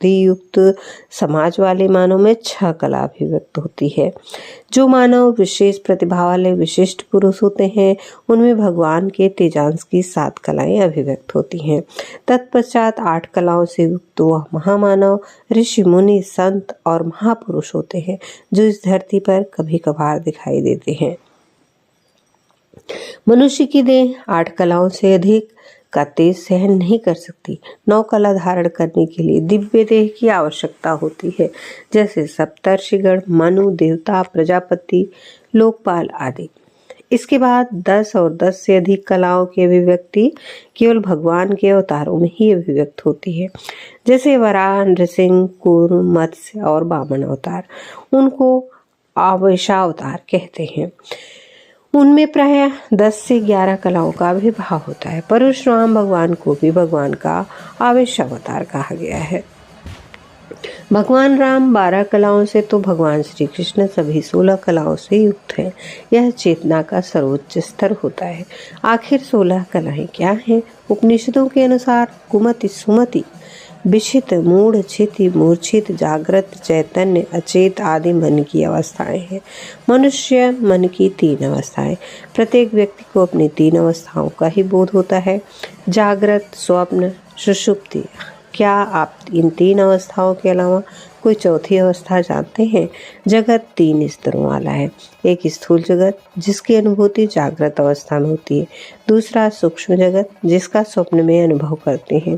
युक्त समाज वाले मानव में 6 कला अभिव्यक्त होती है। जो मानव विशेष प्रतिभा वाले विशिष्ट पुरुष होते हैं उनमें भगवान के तेजांश की 7 कलाएं अभिव्यक्त होती हैं। तत्पश्चात 8 कलाओं से युक्त वह महामानव, ऋषि, मुनि, संत और महापुरुष होते हैं जो इस धरती पर कभी कभार दिखाई देते हैं। मनुष्य की देह 8 कलाओं से अधिक का तेज सहन नहीं कर सकती। 9 कला धारण करने के लिए दिव्य देह की आवश्यकता होती है, जैसे सप्तर्षिगण, मनु, देवता, प्रजापति, लोकपाल आदि। इसके बाद 10 और 10 से अधिक कलाओं की अभिव्यक्ति केवल भगवान के अवतारों में ही अभिव्यक्त होती है, जैसे वराह, नृसिंह, कूर्म, मत्स्य और वामन अवतार। उनको आवेशावतार कहते हैं। उनमें प्रायः 10 से 11 कलाओं का भी भाव होता है। परशुराम भगवान को भी भगवान का आवेशावतार कहा गया है। भगवान राम 12 कलाओं से तो भगवान श्री कृष्ण सभी 16 कलाओं से युक्त हैं। यह चेतना का सर्वोच्च स्तर होता है। आखिर 16 कलाएं क्या हैं? उपनिषदों के अनुसार कुमति, सुमति, विशित, मूढ़, छिति, मूर्छित, जागृत, चैतन्य, अचेत आदि मन की अवस्थाएं हैं। मनुष्य मन की 3 अवस्थाएं। प्रत्येक व्यक्ति को अपनी 3 अवस्थाओं का ही बोध होता है, जागृत, स्वप्न, सुषुप्ति। क्या आप इन 3 अवस्थाओं के अलावा कोई चौथी अवस्था जानते हैं? जगत 3 स्तरों वाला है। एक स्थूल जगत जिसकी अनुभूति जागृत अवस्था में होती है, दूसरा सूक्ष्म जगत जिसका स्वप्न में अनुभव करते हैं,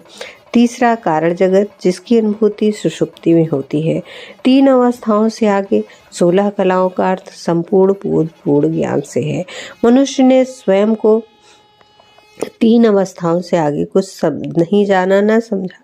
तीसरा कारण जगत जिसकी अनुभूति सुषुप्ति में होती है। 3 अवस्थाओं से आगे 16 कलाओं का अर्थ संपूर्ण बोध, पूर्ण ज्ञान से है। मनुष्य ने स्वयं को 3 अवस्थाओं से आगे कुछ शब्द नहीं जाना, न समझा।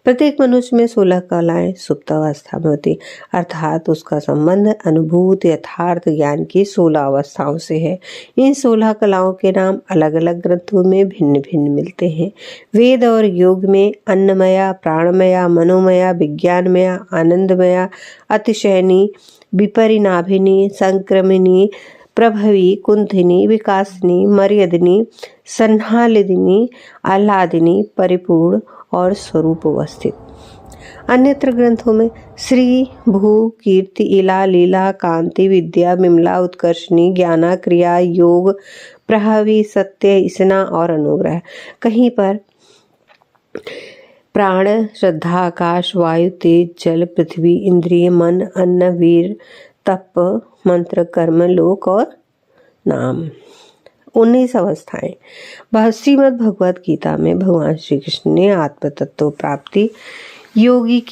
प्रत्येक मनुष्य में 16 कलाएं सुप्त अवस्था में होती, अर्थात उसका संबंध अनुभूत यथार्थ ज्ञान की 16 अवस्थाओं से है। इन 16 कलाओं के नाम अलग अलग ग्रंथों में भिन्न भिन्न मिलते हैं। वेद और योग में अन्नमया, प्राणमया, मनोमया, विज्ञानमया, आनंदमया, अतिशयनी, विपरिनाभिनी, संक्रमिनी, प्रभवी, कुंथिनी, विकासिनी, मर्यादिनी, संहालिदिनी, आह्लादिनी, परिपूर्ण और स्वरूप अवस्थित। अन्यत्र ग्रंथों में श्री, भू, कीर्ति, इला, लीला, कांति, विद्या, विमला, उत्कर्षणी, ज्ञाना, क्रिया, योग, प्रभावी, सत्य, इसना और अनुग्रह। कहीं पर प्राण, श्रद्धा, आकाश, वायु, तेज, जल, पृथ्वी, इंद्रिय, मन, अन्न, वीर, तप, मंत्र, कर्म, लोक और नाम। 19 अवस्थाएं। श्रीमद् भगवद गीता में भगवान श्री कृष्ण ने आत्म तत्व प्राप्ति योगी की